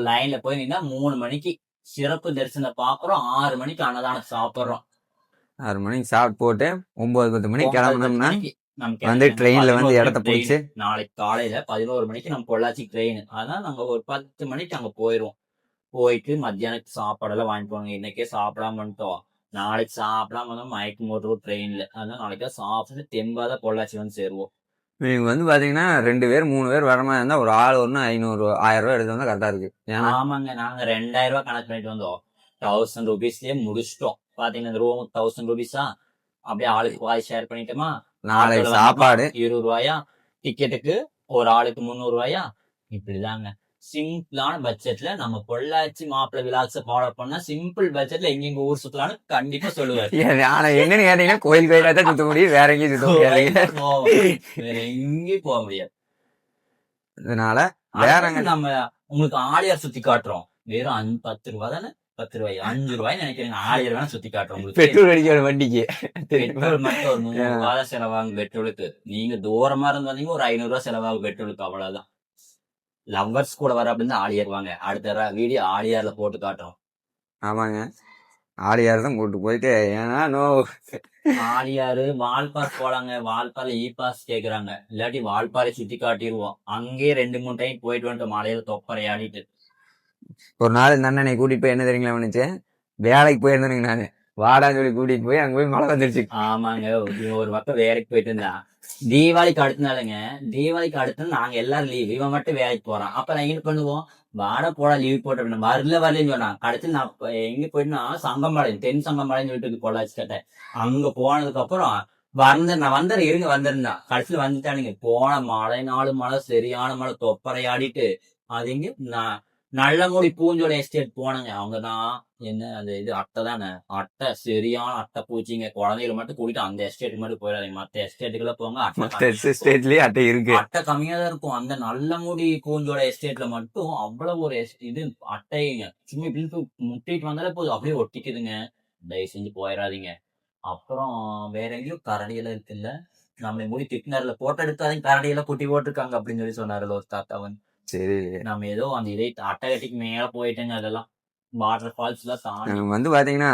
லைன்ல போய் நின்னா 3 மணிக்கு சிறப்பு தரிசனம் பாக்குறோம், 6 மணிக்கு அன்னதானம் சாப்பிடுறோம். 6 மணிக்கு சாப்பிட்டு போட்டு 9-10 மணிக்கு கிளம்புனோம்னா வந்து ட்ரெயின்ல வந்து இடத்த பிடிச்சு நாளைக்கு காலையில 11 மணிக்கு நம்ம பொள்ளாச்சி ட்ரெயின். அதான் நாங்க ஒரு 10 மணிக்கு அங்க போயிருவோம். போயிட்டு மத்தியானத்துக்கு சாப்பாடெல்லாம் வாங்கிட்டு போவாங்க. இன்னைக்கே சாப்பிடாம வந்துட்டோம். நாளைக்கு சாப்பிடாம வந்தா மயக்கம் போட்டுருவோம் ட்ரெயின்ல. அதனால நாளைக்கா சாப்பிட்டு தெம்பாதான் பொள்ளாச்சி வந்து சேருவோம். நீங்க வந்து பாத்தீங்கன்னா 2 பேர் 3 பேர் வர மாதிரி இருந்தா ஒரு ஆள் ஒண்ணு 500 1000 ரூபாய் எடுத்து வந்தா கரெக்டா இருக்கு. ஆமாங்க, நாங்க 2000 ரூபாய் கணக்கு பண்ணிட்டு வந்தோம். 1000 ரூபீஸ்லயே முடிச்சிட்டோம். பாத்தீங்கன்னா இந்த ரூம் 1000 ரூபீஸா அப்படியே ஆளுக்கு பாய் ஷேர் பண்ணிட்டோமா. நாளைக்கு சாப்பாடு 20 ரூபாயா, டிக்கெட்டுக்கு ஒரு ஆளுக்கு 300 ரூபாயா. இப்படிதாங்க சிம்பிளான பட்ஜெட்ல நம்ம பொள்ளாச்சி மாப்பிள்ளை விலாச ஃபாலோ பண்ணா சிம்பிள் பட்ஜெட்ல எங்க ஊர் சுத்தலாம்னு கண்டிப்பா சொல்லுவாரு. என்னன்னு கேட்டீங்கன்னா கோயில் கோயிலா தான் சுத்த முடியும், வேற எங்கேயும் சுத்த முடியாது, வேற எங்கேயும் போக முடியாது. அதனால வேற நம்ம உங்களுக்கு ஆலியார் சுத்தி காட்டுறோம். வெறும் 10 ரூபாய் தானே, 10 ரூபாய் 5 ரூபாய் நினைக்கிறேன். ஆலியார் வேணா சுத்தி காட்டுறோம். பெட்ரோல் அடிக்கிற வண்டிக்கு பெட்ரோல் மட்டும் ஒரு 100 ரூபாய் தான் செலவாகும் பெட்ரோலுக்கு. நீங்க தூரமா இருந்து வந்தீங்க ஒரு 500 ரூபாய் செலவாகும் பெட்ரோலுக்கு, அவ்வளவுதான். லவ்வர்ஸ் கூட வர அப்படின்னு ஆலியார் வாங்க. அடுத்த வீடியோ ஆலியார்ல போட்டு காட்டுறோம். ஆமாங்க, ஆலியார் தான் கூட்டு போயிட்டு ஏன்னா ஆலியாரு வால்பார் போலாங்க. வால்பார்ல இ பாஸ் கேக்குறாங்க. இல்லாட்டி வால்பாறை சுத்தி காட்டிடுவோம். அங்கேயே 2-3 டைம் போயிட்டு வந்துட்டு மலையில தொப்பரை ஆடிட்டு. ஒரு நாள் இந்த அண்ணனை கூட்டிட்டு போய் என்ன தெரியுங்களா நினைச்சேன், வேலைக்கு போயிருந்தேனுங்க நானு. வாடான்னு சொல்லி கூட்டிட்டு போய் அங்க போய் மழை வந்துருச்சு. ஆமாங்க, ஒரு பக்கம் வேலைக்கு போயிட்டு இருந்தா. தீபாவளிக்கு அடுத்த நாளுங்க, தீபாவளிக்கு அடுத்த நாங்க எல்லாரும் லீவ், இவன் மட்டும் வேலைக்கு போறான். அப்ப நான் என்ன பண்ணுவோம், வாட போடா லீவ் போட்டு வரலன்னு சொன்னான். கடைசியில் நான் எங்க போயிட்டுனா சங்கம்பாளையம், தென் சங்கம்பாளையம் சொல்லிட்டு பொள்ளாச்சி கட்டை. அங்க போனதுக்கு அப்புறம் நான் வந்துடுறேன் இருங்க வந்துருந்தான். கடைசியில் வந்துட்டானுங்க. போன மழை 4 மழை, சரியான மழை, தொப்பரையாடிட்டு அது இங்க நல்லமுடி பூஞ்சோலை எஸ்டேட் போனாங்க. அவங்கதான் என்ன அந்த இது அட்டை தானே, அட்டை சரியான அட்டை பூச்சிங்க. குழந்தைகளை மட்டும் கூட்டிட்டு அந்த எஸ்டேட்டுக்கு மட்டும் போயிடாதீங்க. மத்த எஸ்டேட்டுக்குள்ள போங்க, அட்டை இருக்கு, அட்டை கம்மியா தான் இருக்கும். அந்த நல்லமுடி பூஞ்சோலை எஸ்டேட்ல மட்டும் அவ்வளவு ஒரு இது அட்டைங்க. சும்மா இப்படின்னு முட்டிட்டு வந்தாலே போதும், அப்படியே ஒட்டிக்குதுங்க. தயவு செஞ்சு போயிடாதீங்க. அப்புறம் வேற எங்கேயும் கரடியெல்லாம் இருக்கு இல்ல, நம்ம முடி திட்டினார்ல, போட்டோ எடுத்தாதீங்க கரடியெல்லாம் குட்டி போட்டிருக்காங்க அப்படின்னு சொல்லி சொன்னாருல ஒரு தாத்தாவன். சரி, நம்ம ஏதோ அந்த இதை அட்டகட்டிக்கு மேல போயிட்டேங்க. அதெல்லாம் வாட்டர் ஃபால்ஸ் எல்லாம் தாண்டி வந்து பாத்தீங்கன்னா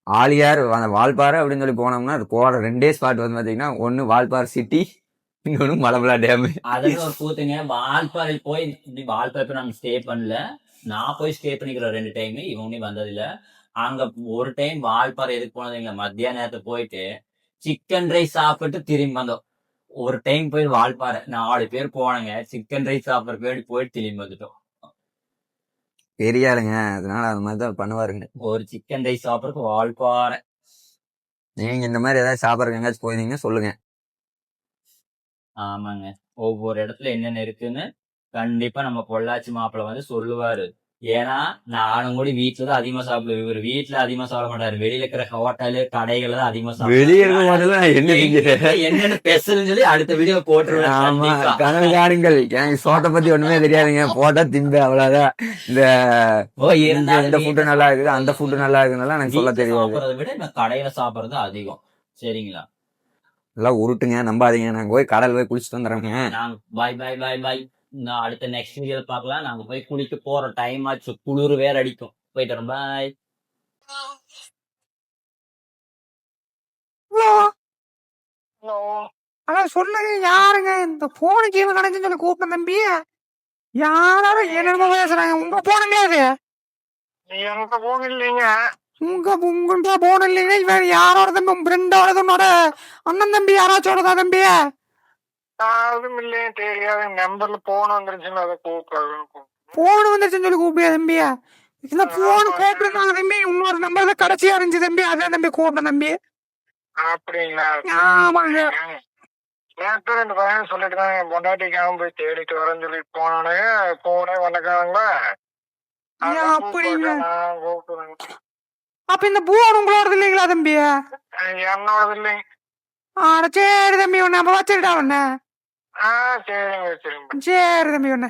ஆலியார் வால்பாறை அப்படின்னு சொல்லி போனோம்னா அது போற 2 ஸ்பாட் வந்து பாத்தீங்கன்னா ஒண்ணு வால்பாறை சிட்டி, இன்னொன்னு மலமலா டேம். அதுல ஒரு கூத்துங்க. வால்பாறை போய் வால்பாறை நாங்க ஸ்டே பண்ணல. நான் போய் ஸ்டே பண்ணிக்கிறேன் 2 டைம், இவனே வந்தது இல்ல. அங்க ஒரு டைம் வால்பாறை எதுக்கு போனதுங்க, மத்தியான நேரத்தை போயிட்டு சிக்கன் ரைஸ் சாப்பிட்டு திரும்பி வந்தோம். ஒரு டைம் போய் வால்பாறை 4 பேர் போனாங்க. சிக்கன் ரைஸ் சாப்பிட்ற போயிட்டு திரும்பி வந்துட்டோம். பெரியாளுங்க, அதனால அந்த மாதிரிதான் பண்ணுவாருங்க. ஒரு சிக்கன் ரைஸ் சாப்பிட்றதுக்கு வால்பாறை. நீங்க இந்த மாதிரி ஏதாவது சாப்பிட்றதுக்கு எங்காச்சும் போயிருந்தீங்கன்னா சொல்லுங்க. ஆமாங்க, ஒவ்வொரு இடத்துல என்னென்ன இருக்குன்னு கண்டிப்பா நம்ம பொள்ளாச்சி மாப்பிள்ள வந்து சொல்லுவாரு. ஏன்னா நானும் கூட வீட்டுலதான் அதிகமா சாப்பிடுவேன். இவர் வீட்டுல அதிகமா சாப்பிட மாட்டாரு. வெளியில இருக்கிற ஹோட்டலு கடைகள் தான் அதிகமா என்னென்ன ஸ்பெஷல் சொல்லி அடுத்த வீடியோ போட்டுருவேன். ஆமா, கனவு காணுங்கள். எனக்கு சோத்தை பத்தி ஒண்ணுமே தெரியாதுங்க. போட்டா திம்பு, அவ்வளவுதான். இந்த ஃபுட்டு நல்லா இருக்குது, அந்த ஃபுட்டு நல்லா இருக்குனால எனக்கு சொல்ல தெரியாது. சாப்பிடறதை விட இந்த கடையில சாப்பிடுறது அதிகம். சரிங்களா, எல்லாம் உருட்டுங்க, நம்பாதீங்க. நாங்க போய் கடல் போய் குளிச்சுட்டு வந்துடுறோங்க. பாய் பாய் பாய் பாய். நான் அடுத்த நெக்ஸ்ட் வீடியோல பாக்கலாம். நாங்க போய் குளிக்க போற டைம் ஆச்சு, குளிர் வேற அடிக்கும். போயிட்டு வரோம், பாய். அதான் சொல்லுங்க, யாருங்க இந்த போனு கீழே கிடைச்சுன்னு சொல்லி கூப்பிட்டேன் தம்பி. யாரும் என்னென்னமோ பேசுறாங்க. உங்க போனுங்க அது? எங்க போன் இல்லைங்க. உங்கள்கிட்ட போன் இல்லைங்க. வேற யாரோட தம்பி, உங்க ஃப்ரெண்டோட உன்னோட அண்ணன் தம்பி யாராச்சோடதா தம்பி? யாரும் இல்லையே, தெரியாது. நம்பர்ல போன் வந்துருச்சுன்னு அதை கூப்பிடுறேன். போன் வந்துருச்சுன்னு சொல்லி கூப்பிடியா தம்பி? இந்த போன் கூப்பிடுறாங்க தம்பி. இன்னொரு நம்பர்ல கடைசியா இருந்துச்சு தம்பி, அதான் தம்பி கூப்பிட்டேன் தம்பி. அப்படிங்களா? ஆமாங்க. நேற்று 2 பையன் சொல்லிட்டு தான் என் பொண்டாட்டிக்காக போய் தேடிட்டு வரேன்னு சொல்லிட்டு போனானே, போனே வந்தக்காங்களா? அப்படிங்களா? அப்ப இந்த போன் உங்களோடது இல்லைங்களா தம்பி? என்னோடது இல்லைங்க. ஆட சரி தம்பி, ஒண்ணு அப்ப வச்சிருட்டா ஒண்ணு. சரிங்க வச்சிருங்க. சரி தம்பி ஒண்ணு.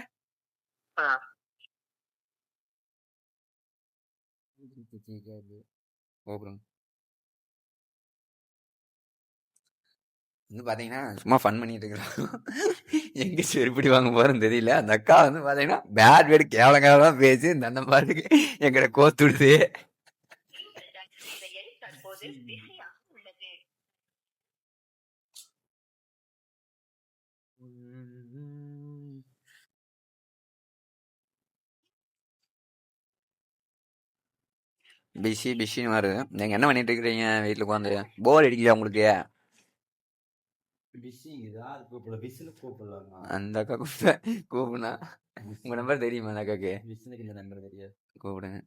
வந்து பாத்தீங்கன்னா சும்மா ஃபன் பண்ணிட்டு இருக்கிறோம். எங்க செருப்படி வாங்க போறோம்னு தெரியல. அந்த அக்கா வந்து பாத்தீங்கன்னா பேட் வேர்டு கேவலம் கேவலமா பேசி இந்த அந்த பாட்டுக்கு எங்களை கோத்துடுது. பிஸின்னு வருது. நீங்க என்ன பண்ணிட்டு இருக்கிறீங்க வீட்டுல உட்காந்து? போர் அடிக்கலையா உங்களுக்கு? அந்த அக்கா கூப்பிடுனா உங்க நம்பர் தெரியுமா? அந்த அக்காக்கு கூப்பிடுங்க.